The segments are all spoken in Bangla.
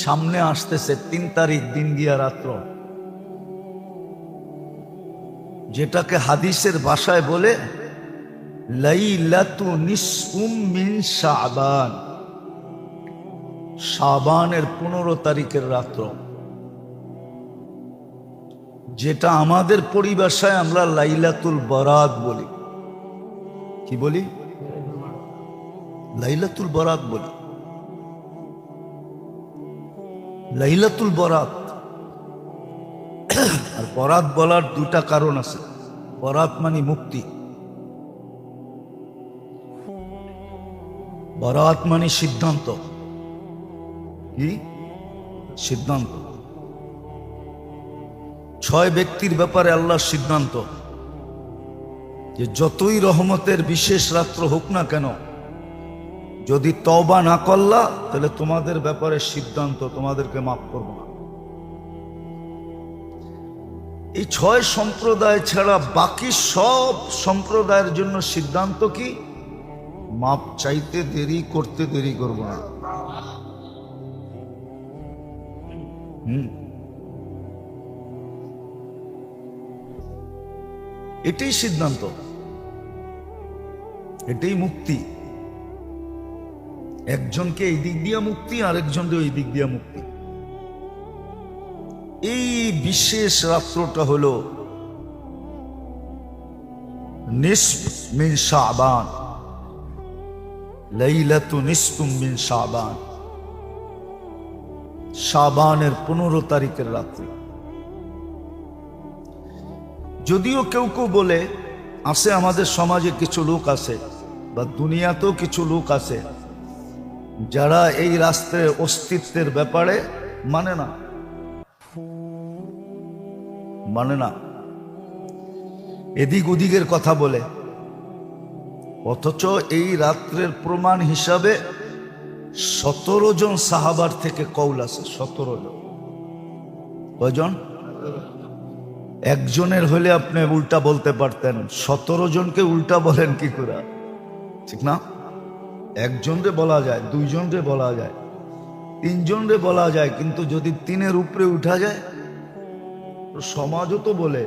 সামনে আসতেছে ৩ তারিখ দিন গিয়া রাত্র, যেটাকে হাদিসের ভাষায় বলে লাইলাতু নিসফুম মিন শাবান, শাবানের 15 তারিখের রাত্র, যেটা আমাদের পরিভাষায় আমরা লাইলাতুল বরাত বলি। কি বলি? লাইলাতুল বরাত বলি। লাইলাতুল বরাত আর বরাত বলার দুটা কারণ আছে। বরাত মানে মুক্তি, বরাত মানে সিদ্ধান্ত। কি সিদ্ধান্ত? 6 ব্যক্তির ব্যাপারে আল্লাহর সিদ্ধান্ত যে যতই রহমতের বিশেষ রাত্র হোক না কেন, যদি তওবা না করলা তাহলে তোমাদের ব্যাপারে সিদ্ধান্ত, তোমাদেরকে মাফ করব না। এই 6 সম্প্রদায় ছাড়া বাকি সব সম্প্রদায়ের জন্য সিদ্ধান্ত কি? মাপ চাইতে দেরি করতে দেরি করব না। এটাই সিদ্ধান্ত, এটাই মুক্তি। একজনকে এই দিক দিয়া মুক্তি, আরেকজনকে ওই দিক দিয়া মুক্তি। এই বিশেষ রাত্রটা হলো নিসফ মিন শাবান, লাইলাতু নিসফুম মিন শাবান, শাবানের 15 তারিখের রাত্রি। যদিও কেউ কেউ বলে, আছে আমাদের সমাজে কিছু লোক আছে বা দুনিয়াতেও কিছু লোক আছে যারা এই রাষ্ট্রের অস্তিত্বের ব্যাপারে মানে না, এদিক ওদিকের কথা বলে, অথচ এই রাত্রের প্রমাণ হিসাবে 17 জন সাহাবার থেকে কওল আছে। 17 জন। কয়জন? একজনের হলে আপনি উল্টা বলতে পারতেন, 17 জনকে উল্টা বলেন কি করে? ঠিক না? একজনরে বলা যায়, 2 জনরে বলা যায়, 3 জনরে বলা যায়, কিন্তু যদি 3-এর উপরে উঠা যায় তো সমাজও তো বলে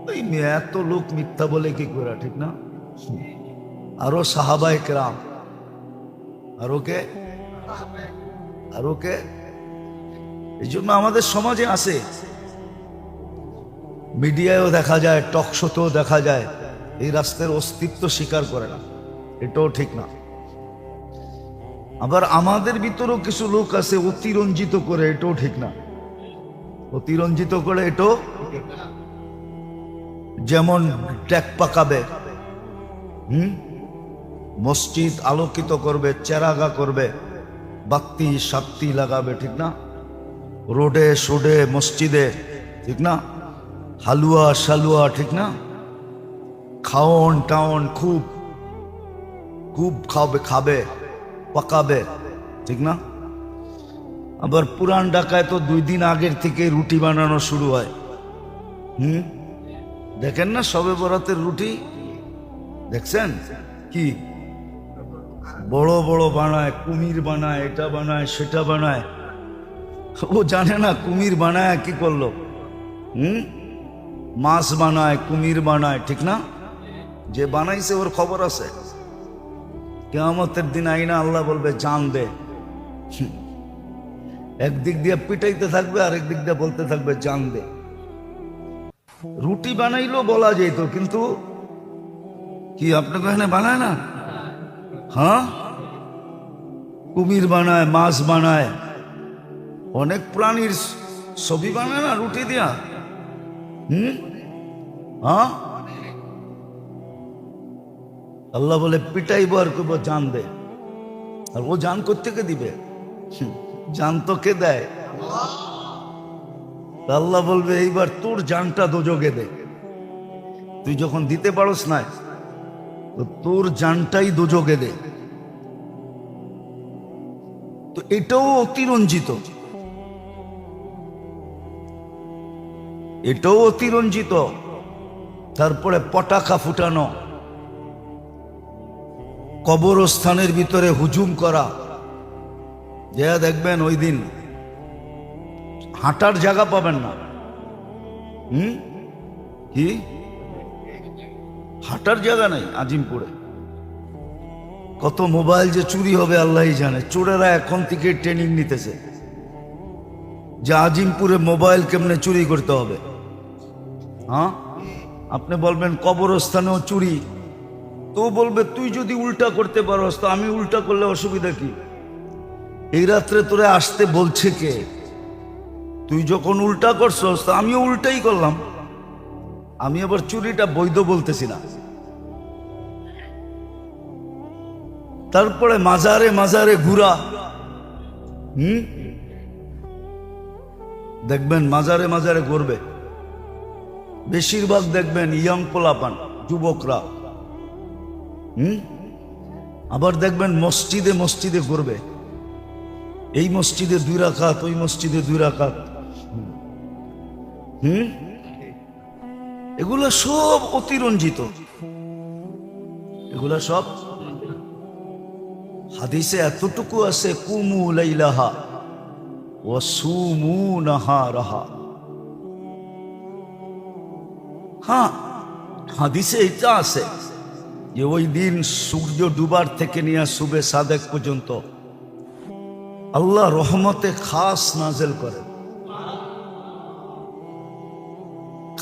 ওই এত লোক মিথ্যা বলে কি করে? ঠিক না? আরো সাহাবায়ে কেরাম, আরো কে? এই জন্য আমাদের সমাজে আছে, মিডিয়ায়ও দেখা যায়, টক শোতেও দেখা যায়, এই রাষ্ট্রের অস্তিত্ব স্বীকার করে না। এটাও ঠিক না। আবার আমাদের ভিতরেও কিছু লোক আছে অতিরঞ্জিত করে, এটাও ঠিক না। অতিরঞ্জিত করে এটাও, যেমন ট্যাক পাকাবে, মসজিদ আলোকিত করবে, চেরাগা করবে, বাতি সাক্তি লাগাবে, ঠিক না? রোডে সোডে মসজিদে, ঠিক না? হালুয়া শালুয়া, ঠিক না? খাওন টাউন খুব খাবে পাকাবে, ঠিক না? আবার পুরান ঢাকায় তো 2 দিন আগের থেকে রুটি বানানো শুরু হয়। দেখেন না শবে বরাতের রুটি? দেখছেন কি বড় বড় বানায়, কুমির বানায়, এটা বানায় সেটা বানায়। ও জানে না কুমির বানায় কি করলো। মাছ বানায়, কুমির বানায়, ঠিক না? যে বানাইছে ওর খবর আছে। কিয়ামতের দিন আইনা আল্লাহ বলবে জান দে। একদিক দিয়ে পিটাইতে থাকবে, আরেক দিক দিয়ে বলতে থাকবে জান দে। রুটি বানাইলো বলা যেত, কিন্তু কি আপনাকে এখানে বানায় না? হ্যাঁ, কুমির বানায়, মাছ বানায়, অনেক প্রাণীর ছবি বানায় না রুটি দিয়া। হ্যাঁ, আল্লাহ বলে পিটাইব আর করবো জান দে। আর ও জান কোত্থেকে দিবে? জান তো কে দেয়? আল্লাহ বলবে এইবার তোর জানটা দোজগে দে। তুই যখন দিতে পারস না, তো তোর জানটাই দোজগে দে। তো এটাও অতিরঞ্জিত, এটাও অতিরঞ্জিত। তারপরে পটাকা ফুটানো, কবরস্থানের ভিতরে হুজুম করা, যে দেখবেন ওই দিন হাঁটার জায়গা পাবেন না। কি হাঁটার জায়গা নাই আজিমপুরে। কত মোবাইল যে চুরি হবে আল্লাহই জানে। চোরেরা এখন থেকে ট্রেনিং নিতেছে যে আজিমপুরে মোবাইল কেমনে চুরি করতে হবে। হ্যাঁ, আপনি বলবেন কবরস্থানেও চুরি, তো বলবে তুই যদি উল্টা করতে পারস তো আমি উল্টা করলে অসুবিধা কি? এই রাত্রে তোরে আসতে বলছে কে? তুই যখন উল্টা করছস তো আমিও উল্টাই করলাম। আমি আবার চুরিটা বৈধ বলতেছি না। তারপরে মাজারে মাজারে ঘুরা। দেখবেন মাজারে মাজারে ঘুরবে, বেশিরভাগ দেখবেন ইয়াং পোলাপান, যুবকরা। আবার দেখবেন মসজিদে মসজিদে ঘুরবে, এই মসজিদে 2 রাকাত, ওই মসজিদে 2 রাকাত। এগুলা সব অতিরঞ্জিত, এগুলা সব হাদিসে এতটুকু আছে, কুমু লাইলাহা ওয়া সুমু নাহারাহা। হ্যাঁ, হাদিসে এটা আছে যে ওই দিন সূর্য ডুবার থেকে নিয়ে সুবে সাদেক পর্যন্ত আল্লাহ রহমতে খাস নাজেল করেন,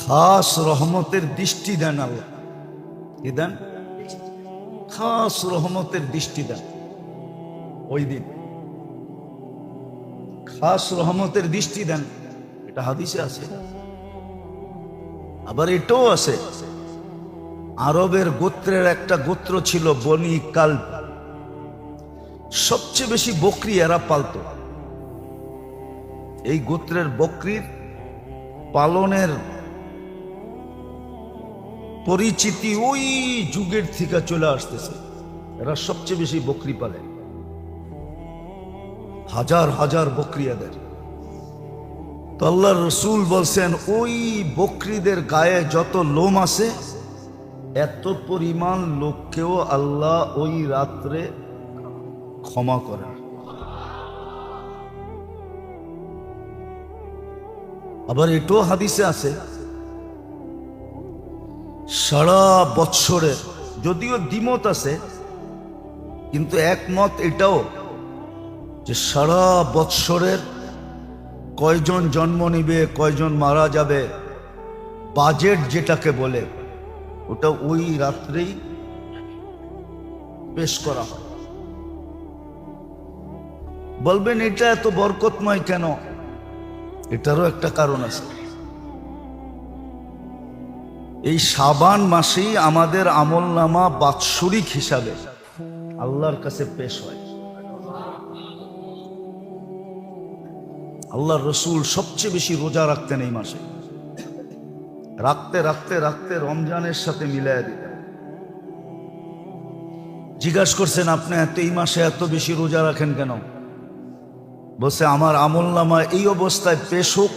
খাস রহমতের দৃষ্টি দেন। আল্লাহ কি দেন? খাস রহমতের দৃষ্টি দেন। ওই দিন খাস রহমতের দৃষ্টি দেন, এটা হাদিসে আছে। আবার এটাও আছে, আরবের গোত্রের একটা গোত্র ছিল বনি কালব, সবচেয়ে বেশি বকরি এরা পালত। এই গোত্রের বকরির পালনের পরিচিতি ওই যুগের থেকে চলে আসতেছে। এরা সবচেয়ে বেশি বকরি পালে, হাজার হাজার বকরি এদের। তো আল্লাহর রসুল বলছেন ওই বকরিদের গায়ে যত লোম আছে এত পরিমাণ লোককেও আল্লাহ ওই রাত্রে ক্ষমা করেন। আবার এটাও হাদিসে আছে, সারা বৎসরের, যদিও দ্বিমত আছে কিন্তু একমত এটাও যে সারা বৎসরের কয়জন জন্ম নিবে, কয়জন মারা যাবে, বাজেট যেটাকে বলে, ওটা ওই রাত্রেই পেশ করা হয়। বলবেন এটা এত বরকতময় কেন? এটারও একটা কারণ আছে। এই শাবান মাসেই আমাদের আমলনামা বাৎসরিক হিসাবে আল্লাহর কাছে পেশ হয়। আল্লাহর রসুল সবচেয়ে বেশি রোজা রাখতেন এই মাসে, রাখতে রাখতে রাখতে রমজানের সাথে মিলাইয়া দিতেন। জিজ্ঞাসা করছেন আপনি এই মাসে এত বেশি রোজা রাখেন কেন? বলছে আমার আমলনামা এই অবস্থায় পেশ হোক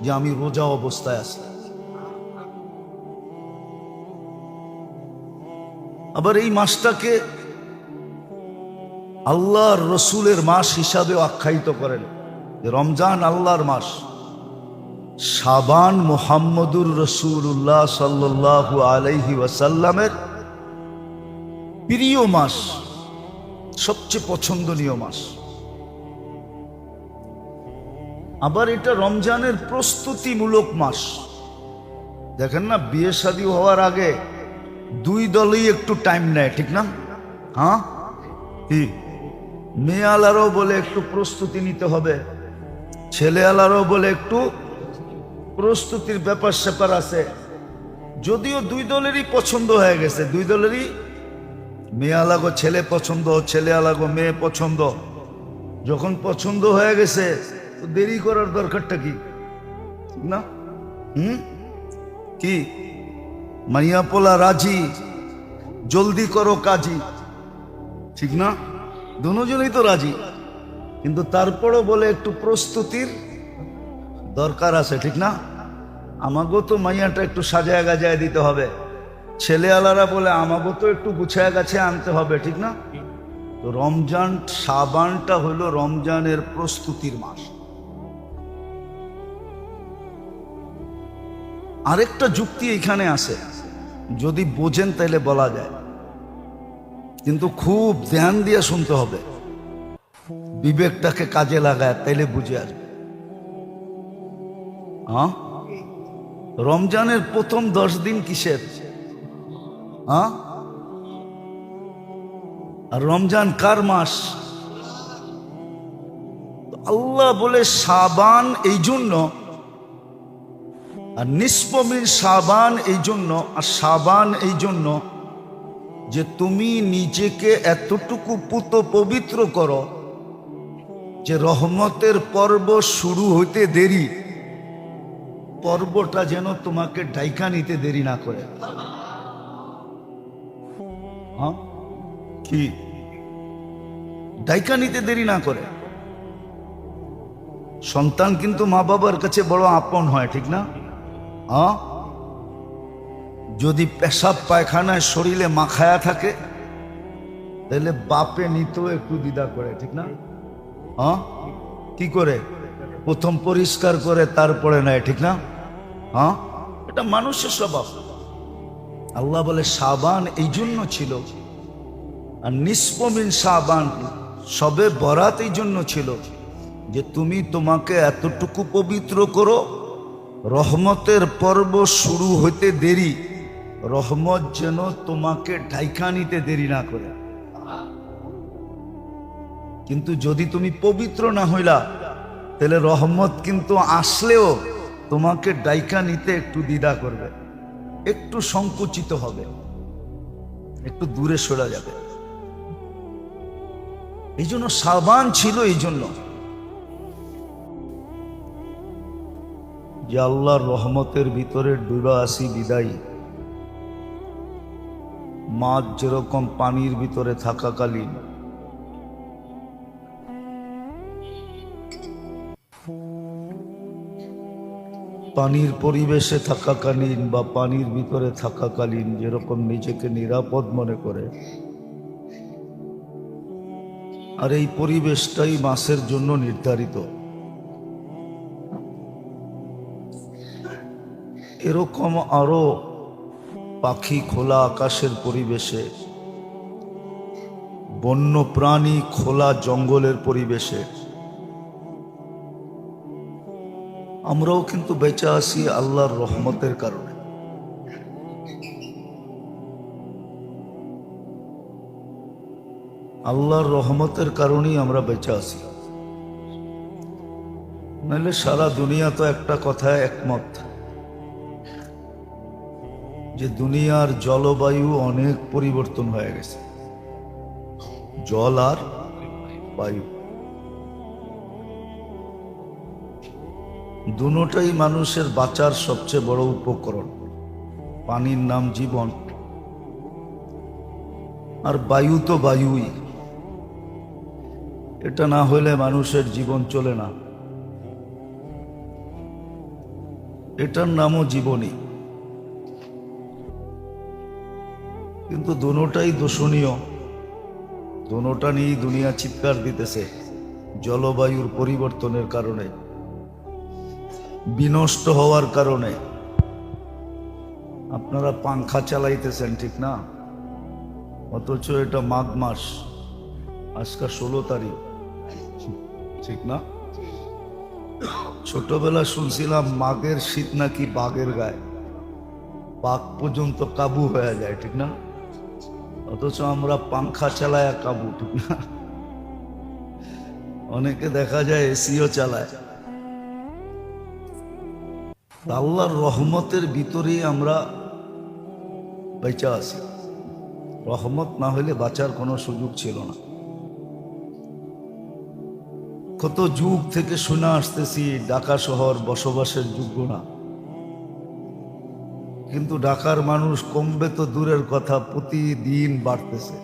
যে আমি রোজা অবস্থায় আছি। আবার এই মাসটাকে আল্লাহর রসুলের মাস হিসাবে আখ্যায়িত করেন। রমজান আল্লাহর মাস, শাবান মুহাম্মদুর রাসূলুল্লাহ সাল্লাল্লাহু আলাইহি ওয়াসাল্লামের প্রিয় মাস, সবচেয়ে পছন্দনীয় মাস। আবার এটা রমজানের প্রস্তুতিমূলক মাস। দেখেন না, বিয়ে শাদী হওয়ার আগে 2 দলই একটু টাইম নেয়, ঠিক না? হ্যাঁ, মেয়ে আলারও বলে একটু প্রস্তুতি নিতে হবে, ছেলে আলারও বলে একটু প্রস্তুতির ব্যাপার স্যাপার আছে। যদিও 2 দলেরই পছন্দ হয়ে গেছে, 2 দলেরই, মেয়ে আলাগো ছেলে পছন্দ, ছেলে আলাগো মেয়ে পছন্দ। যখন পছন্দ হয়ে গেছে তো দেরি করার দরকারটা কি? না কি মাইয়া পোলা রাজি, জলদি করো কাজী, ঠিক না? দুজনেই তো রাজি, কিন্তু তারপরও বলে একটু প্রস্তুতির দরকার আছে, ঠিক না? আমাকেও তো মাইয়াটা একটু সাজায় গাজায় দিতে হবে, ছেলে আলারা বলে আমাকেও তো একটু গুছায় গাছে আনতে হবে, ঠিক না? তো রমজান, শাবানটা হলো রমজানের প্রস্তুতির মাস। আরেকটা যুক্তি এখানে আছে, যদি বোঝেন তাহলে বলা যায়, কিন্তু খুব ধ্যান দিয়ে শুনতে হবে, বিবেকটাকে কাজে লাগায়, তাইলে বুঝে আসবে। হ্যাঁ, রমজানের প্রথম 10 দিন কিসের? হ্যাঁ, আর রমজান কার মাস? আল্লাহ বলে শাবান এই জন্য, আর নিসফ মিন শাবান এই জন্য, আর শাবান এই জন্য যে তুমি নিজেকে এতটুকু পুত পবিত্র করো যে রহমতের পর্ব শুরু হইতে দেরি, পর্বটা যেন তোমাকে ডাইকা নিতে দেরি না করে। হ্যাঁ, কি ডাইকা নিতে দেরি না করে। সন্তান কিন্তু মা বাবার কাছে বড় আপন হয়, ঠিক না? হ্যাঁ, যদি পেশাব পায়খানায় শরীরে মাখায়া থাকে তাহলে বাপে নিতেও একটু দ্বিধা করে, ঠিক না? হ্যাঁ, কি করে? প্রথম পরিষ্কার করে তারপরে নেয়, ঠিক না? হ্যাঁ, এটা মানুষের স্বভাব। আল্লাহ বলে শাবান এই জন্য ছিল, আর নিসফ মিন শাবান, সবে বরাত এই জন্য ছিল যে তুমি তোমাকে এতটুকু পবিত্র করো, রহমতের পর্ব শুরু হইতে দেরি, রহমত যেন তোমাকে ঢাইকা নিতে দেরি না করে। কিন্তু যদি তুমি পবিত্র না হইলা তাহলে রহমত কিন্তু আসলেও তোমাকে ডাইকা নিতে একটু দ্বিধা করবে, একটু সংকুচিত হবে, একটু দূরে সরে যাবে। এই জন্য শাবান ছিল, এই জন্য যে আল্লাহর রহমতের ভিতরে ডুবা আসি বিদায়ী। মাছ যেরকম পানির ভিতরে থাকাকালীন পানির পরিবেশে থাকাকালীন বা পানির ভিতরে থাকাকালীন যেরকম নিজেকে নিরাপদ মনে করে, আর এই পরিবেশটাই মাছের জন্য নির্ধারিত, এরকম আরো পাখি খোলা আকাশের পরিবেশে, বন্য প্রাণী খোলা জঙ্গলের পরিবেশে আমরাও কিন্তু বেঁচে আছি আল্লাহর রহমতের কারণে। আল্লাহর রহমতের কারণেই আমরা বেঁচে আছি, নাহলে সারা দুনিয়া তো একটা কথায় একমত যে দুনিয়ার জলবায়ু অনেক পরিবর্তন হয়ে গেছে, জল আর বায়ু দুটোটাই মানুষের বাঁচার সবচেয়ে বড় উপকরণ। পানির নাম জীবন, আর বায়ু তো বায়ুই, এটা না হলে মানুষের জীবন চলে না, এটার নামও জীবনী। কিন্তু দুটোটাই দূষণীয়, দুটোটা নিয়েই দুনিয়া চিৎকার দিতেছে জলবায়ুর পরিবর্তনের কারণে, বিনষ্ট হওয়ার কারণে। আপনারা পাংখা চালাইতেছেন, ঠিক না? অথচ এটা মাঘ মাস, আজকে 16 তারিখ, ঠিক না? ছোটবেলা শুনছিলাম মাঘের শীত নাকি বাঘের গায়ে, বাঘ পর্যন্ত কাবু হয়ে যায়, ঠিক না? অথচ আমরা পাংখা চালায় কাবু, ঠিক না? অনেকে দেখা যায় এসিও চালায়। আল্লাহর রহমতের ভিতরেই আমরা বেঁচে আছি, রহমত না হলে বাঁচার কোনো সুযোগ ছিল না। কত যুগ থেকে শুনে আসতেছি ঢাকা শহর বসবাসের যোগ্য না, কিন্তু ঢাকার মানুষ কমবে তো দূরের কথা, প্রতিদিন বাড়তেছে,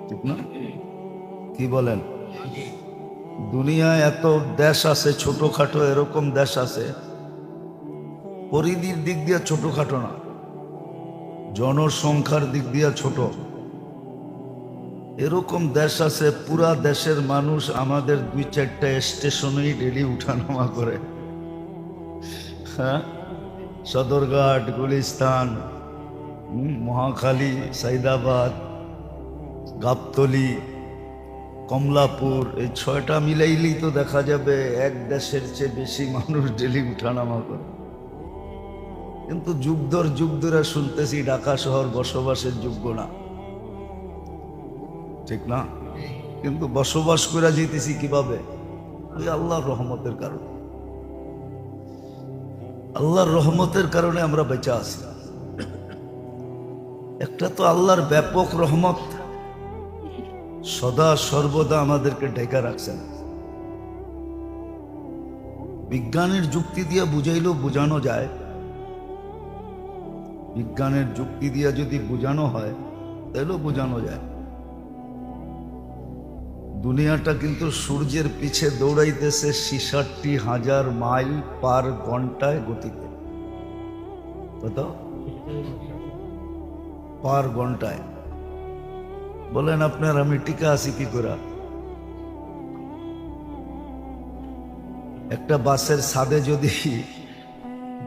ঠিক না? কি বলেন? দুনিয়ায় এত দেশ আছে, ছোটখাটো এরকম দেশ আছে, পরিধির দিক দিয়ে ছোটখাটো না, জনসংখ্যার দিক দিয়ে ছোট। এরকম দেশ আছে, পুরা দেশের মানুষ আমাদের 2-4টা স্টেশনেই ডেলি উঠানামা করে। হ্যাঁ, সদরঘাট, গুলিস্তান, মহাখালী, সাইদাবাদ, গাবতলী, কমলাপুর, এই 6টা মিলাইলেই তো দেখা যাবে এক দেশের চেয়ে বেশি মানুষ ডেলি উঠানামা করে। কিন্তু যুগ ধরে শুনতেছি ঢাকা শহর বসবাসের যোগ্য না, ঠিক না? কিন্তু বসবাস করে যেতেছি কিভাবে? ওই আল্লাহর রহমতের কারণে। আল্লাহর রহমতের কারণে আমরা বেঁচে আছি। একটা তো আল্লাহর ব্যাপক রহমত, সদা সর্বদা আমাদেরকে ঢেকে রাখছেন। বিজ্ঞানের যুক্তি দিয়ে বুঝাইলেও বোঝানো যায়, বিজ্ঞানের যুক্তি দিয়ে যদি বোঝানো হয় তাহলেও বোঝানো যায়। দুনিয়াটা কিন্তু সূর্যের পিছে দৌড়াইতেছে 66,000 মাইল পার ঘন্টায় গতিতে। কত? পার ঘন্টায়। বলেন আপনার আমি টিকা আছি কি করে? একটা বাসের ছাদে যদি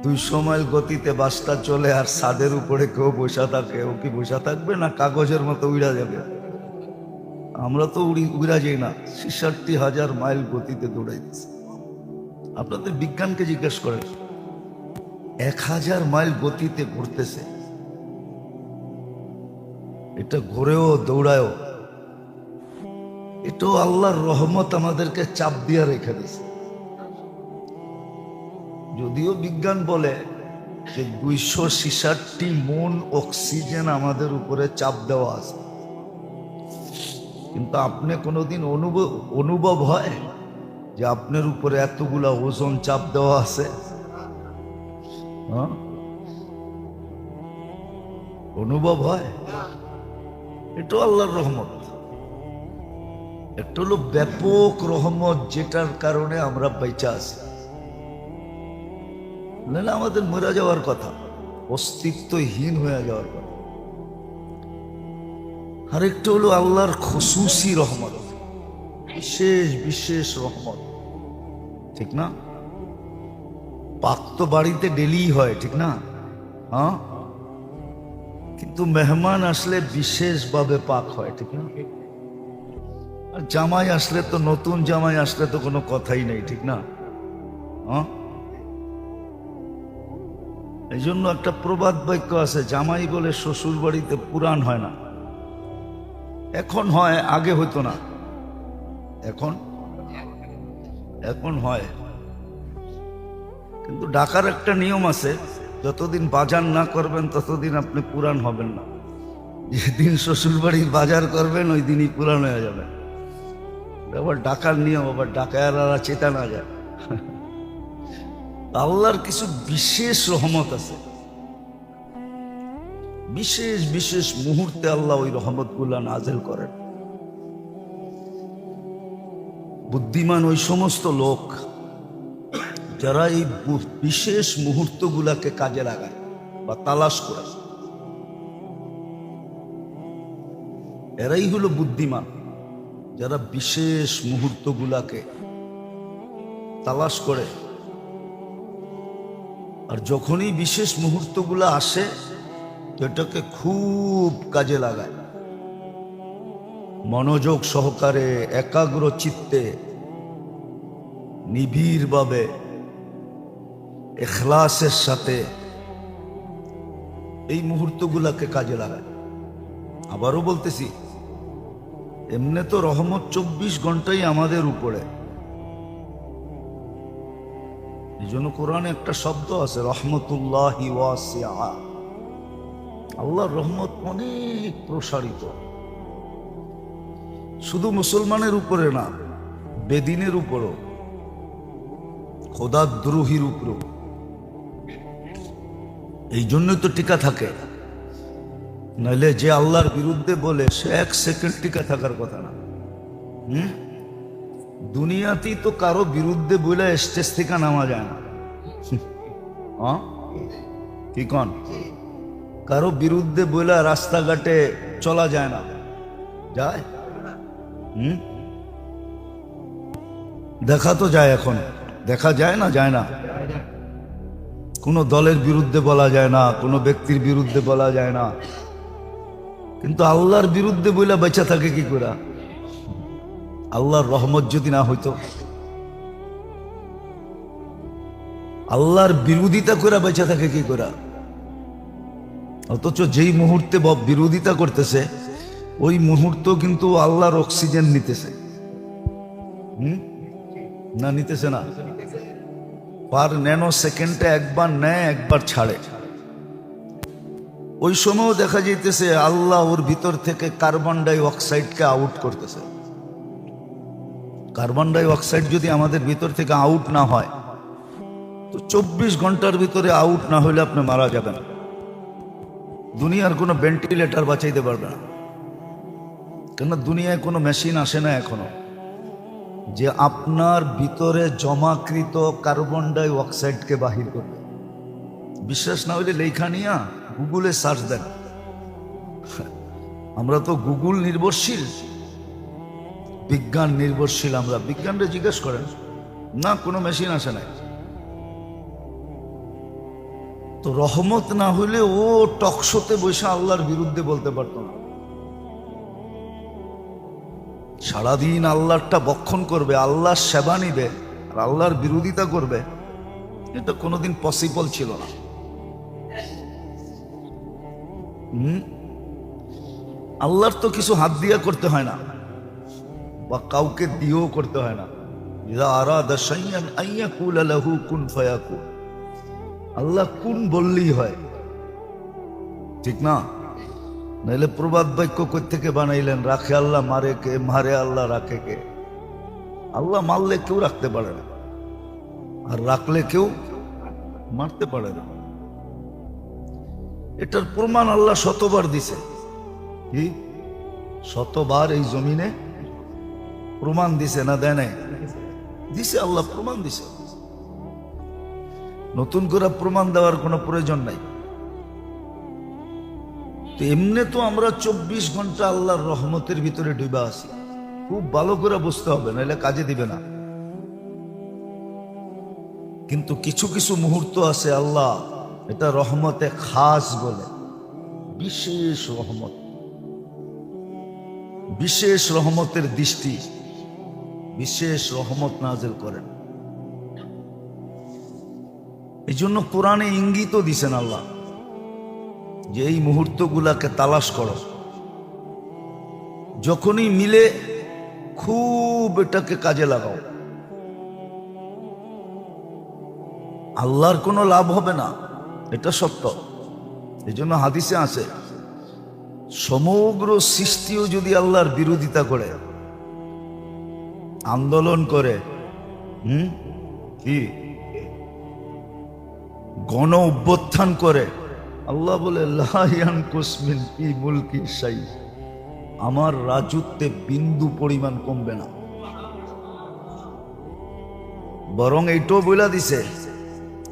200 মাইল গতিতে বাসটা চলে আর ছাদের উপরে কেউ বসা থাকে, ও কি বসা থাকবে না কাগজের মতো উড়া যাবে? আমরা তো উড়া যাই না, 66,000 মাইল গতিতে দৌড়াইতেছি। আপনাদের বিজ্ঞানকে জিজ্ঞেস করেন, 1000 মাইল গতিতে ঘুরতেছে। এটা ঘুরেও দৌড়ায়ও, এটাও আল্লাহর রহমত আমাদেরকে চাপ দিয়ে রেখে দিয়েছে। যদিও বিজ্ঞান বলে যে 266 মন অক্সিজেন আমাদের উপরে চাপ দেওয়া আছে, কিন্তু আপনি কোনোদিন অনুভব হয় যে আপনার উপরে এতগুলা ওজন চাপ দেওয়া আছে? অনুভব হয়? এটা আল্লাহর রহমত। একটা হলো ব্যাপক রহমত, যেটার কারণে আমরা বেঁচে আছি, নাহলে আমাদের মরে যাওয়ার কথা, অস্তিত্বহীন হয়ে যাওয়ার কথা। আরেকটা হলো আল্লাহর খুসুসি রহমত, বিশেষ বিশেষ রহমত, ঠিক না? পাক তো বাড়িতে ডেলি হয়, ঠিক না? হ্যাঁ, কিন্তু মেহমান আসলে বিশেষভাবে পাক হয়, ঠিক না? আর জামাই আসলে তো, নতুন জামাই আসলে তো কোনো কথাই নেই, ঠিক না? হ্যাঁ, এই জন্য একটা প্রবাদ বাক্য আছে, জামাই বলে শ্বশুর বাড়িতে পুরাণ হয় না। এখন হয়, আগে হতো না। এখন হয়, কিন্তু ঢাকার একটা নিয়ম আছে, যতদিন বাজার না করবেন ততদিন আপনি পুরাণ হবেন না। যেদিন শ্বশুর বাড়ির বাজার করবেন ওই দিনই পুরাণ হয়ে যাবে। আবার ঢাকার নিয়ম, আবার ঢাকায়ারা চেতা না যায়। আল্লাহর কিছু বিশেষ রহমত আছে, বিশেষ বিশেষ মুহূর্তে আল্লাহ ওই রহমত গুলা নাজেল করেন। বুদ্ধিমান ওই সমস্ত লোক যারা এই বিশেষ মুহূর্ত গুলাকে কাজে লাগায় বা তালাশ করে, এরাই হলো বুদ্ধিমান, যারা বিশেষ মুহূর্ত গুলাকে তালাশ করে। আর যখনই বিশেষ মুহূর্ত গুলা আসে এটাকে খুব কাজে লাগায়, মনোযোগ সহকারে, একাগ্র চিত্তে, নিবিড়ভাবে, ইখলাসের সাথে এই মুহূর্তগুলাকে কাজে লাগায়। আবারও বলতেছি, এমনি তো রহমত 24 ঘন্টাই আমাদের উপরে। এই জন্য কোরআনে একটা শব্দ আছে, রহমতুল্লাহি ওয়াসিআ। আল্লাহর রহমত অনেক প্রসারিত, শুধু মুসলমানের উপরে না, বেদিনের উপরও, খোদাদ্রোহীর উপরও। এই জন্যই তো টিকা থাকে, নাহলে যে আল্লাহর বিরুদ্ধে বলে সে 1 সেকেন্ড টিকা থাকার কথা না। দুনিয়াতেই তো কারো বিরুদ্ধে বলে স্টেজ থেকে নামা যায় না। কি কন? কারো বিরুদ্ধে বলে রাস্তাঘাটে চলা যায় না, যায়? হুম, দেখা তো যায়, এখন দেখা যায় না, যায় না। কোনো দলের বিরুদ্ধে বলা যায় না, কোনো ব্যক্তির বিরুদ্ধে বলা যায় না, কিন্তু আল্লাহর বিরুদ্ধে বইলা বেঁচে থাকে কি করে? আল্লাহর রহমত যদি না হইতো, আল্লাহর বিরোধিতা করে বেঁচে থাকে কি করে? অথচ যেই মুহূর্তে বিরোধিতা করতেছে ওই মুহূর্ত কিন্তু আল্লাহর অক্সিজেন নিতেছে। না, নিতেছে না? পার ন্যানো সেকেন্ডে একবার নেয়, একবার ছাড়ে। ওই সময়ও দেখা যাইতেছে আল্লাহ ওর ভিতর থেকে কার্বন ডাই অক্সাইডকে আউট করতেছে। কার্বন ডাই অক্সাইড যদি আমাদের ভিতর থেকে আউট না হয়, তো 24 ঘন্টার ভিতরে আউট না হলে আপনি মারা যাবেন। দুনিয়ার কোনো ভেন্টিলেটর বাঁচাইতে পারবে না, কেন দুনিয়ায় কোনো মেশিন আসে না এখনো যে আপনার ভিতরে জমাকৃত কার্বন ডাই অক্সাইডকে বাহির করবে। বিশ্বাস না হলে লেখা নিয়া গুগলে সার্চ দেন। আমরা তো গুগল নির্ভরশীল, বিজ্ঞান নির্ভরশীল। আমরা বিজ্ঞানরে জিজ্ঞেস করেন না, কোনো মেশিন আসে নাই। তো রহমত না হইলে ও টকশোতে বসে আল্লাহর বিরুদ্ধে বলতে পারতো না। সারাদিন আল্লাহরটা বক্ষণ করবে, আল্লাহর সেবা নিবে আর আল্লাহর বিরোধিতা করবে, এটা কোনোদিন পসিবল ছিল না। আল্লাহর তো কিছু হাত দিয়া করতে হয় না, বা কাউকে দিয়েও করতে হয় না। ইযা আরাদা শাইআন আইয়াকুলা লাহু কুন ফায়াকুন। আল্লাহ কুন বললেই হয়, ঠিক না? নাইলে প্রবাদ বাক্য কই থেকে বানাইলেন? রাখে আল্লাহ, মারে কে? মারে আল্লাহ, রাখে কে? আল্লাহ মারলে কেউ রাখতে পারে না, আর রাখলে কেউ মারতে পারে না। এটার প্রমাণ আল্লাহ শতবার দিছে। কি শতবার এই জমিনে প্রমাণ দিছে না? দেয় নাই? দিছে, আল্লাহ প্রমাণ দিছে। নতুন করে প্রমাণ দেওয়ার কোনো প্রয়োজন নাই। তো এমনি তো আমরা 24 ঘন্টা আল্লাহর রহমতের ভিতরে ডুবা আছি। খুব ভালো করে বুঝতে হবে, নাহলে কাজে দিবে না। কিন্তু কিছু কিছু মুহূর্ত আছে আল্লাহ এটা রহমতে খাস বলে, বিশেষ রহমত, বিশেষ রহমতের দৃষ্টি, বিশেষ রহমত নাজিল করেন। এই জন্য কোরআনে ইঙ্গিতও দিছেন আল্লাহ যে এই মুহূর্তগুলাকে তালাশ করো, যখনই মিলে খুব এটাকে কাজে লাগাও। আল্লাহর কোনো লাভ হবে না, এটা সত্য। এই জন্য হাদিসে আছে সমগ্র সৃষ্টিও যদি আল্লাহর বিরোধিতা করে, আন্দোলন করে, কি গণ অভ্যুত্থান করে, আল্লাহ বলে লা ইয়ানকুস মিন ফি মুলকি শাই, আমার রাজত্বে বিন্দু পরিমাণ কমবে না। বরং এইটাও বইলা দিছে,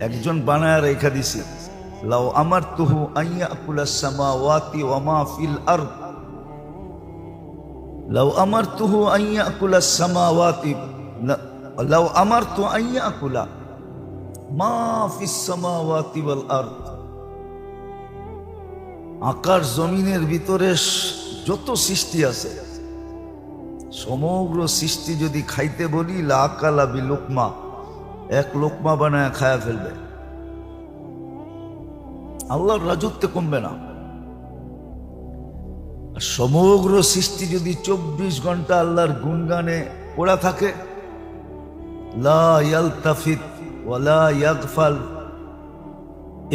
একজন বানায় রেখা দিছে, লাউ আমারতুহু আইয়াকুলাস সামাওয়াতি ওয়া মা ফিল আরদ, লাউ আমারতুহু আইয়াকুলাস সামাওয়াতি, লাউ আমারতু আইয়াকুলা মা ফিস সামাওয়াতি ওয়াল আরদ। আকাশ জমিনের ভিতরে যত সৃষ্টি আছে, সমগ্র সৃষ্টি যদি খাইতে বলি, লা আকালা বি লুকমা, এক লোকমা বানায় খায়া ফেলবে। আল্লাহর রাজত্বে কমবে না। সমগ্র সৃষ্টি যদি 24 ঘন্টা আল্লাহর গুণগানে পড়া থাকে, লা ইয়ালতাফিত ওয়ালা ইয়াগফাল,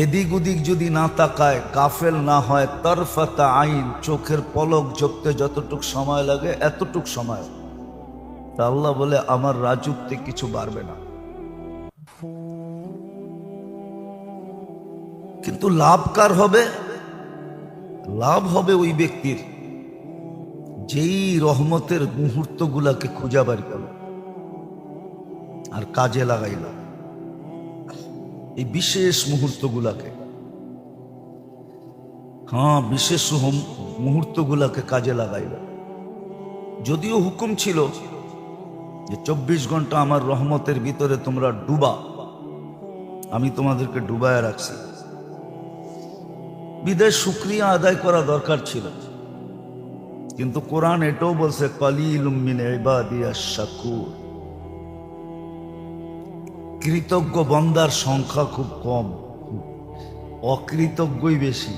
এদিক ওদিক যদি না তাকায়, গাফেল না হয়, তরফাতা আইন, চোখের পলক ঝপতে যতটুক সময় লাগে এতটুক সময়, তা আল্লাহ বলে আমার রাজত্বে কিছু বাড়বে না। কিন্তু লাভ কার হবে? লাভ হবে ওই ব্যক্তির যেই রহমতের মুহূর্তগুলাকে খুঁজে বের করল আর কাজে লাগাইল। এই বিশেষ মুহূর্তগুলাকে, বিশেষ মুহূর্তগুলাকে কাজে লাগাইল। যদিও হুকুম ছিল যে 24 ঘন্টা আমার রহমতের ভিতরে তোমরা ডুবা, আমি তোমাদেরকে ডুবায় রাখছি, বিদেশ শুকরিয়া আদায় করা দরকার ছিল। কিন্তু কোরআন এটাও বলছে কালিলুম মিন ইবাদিয়াশ শাকুর, কৃতজ্ঞ বন্দার সংখ্যা খুব কম, অকৃতজ্ঞই বেশি।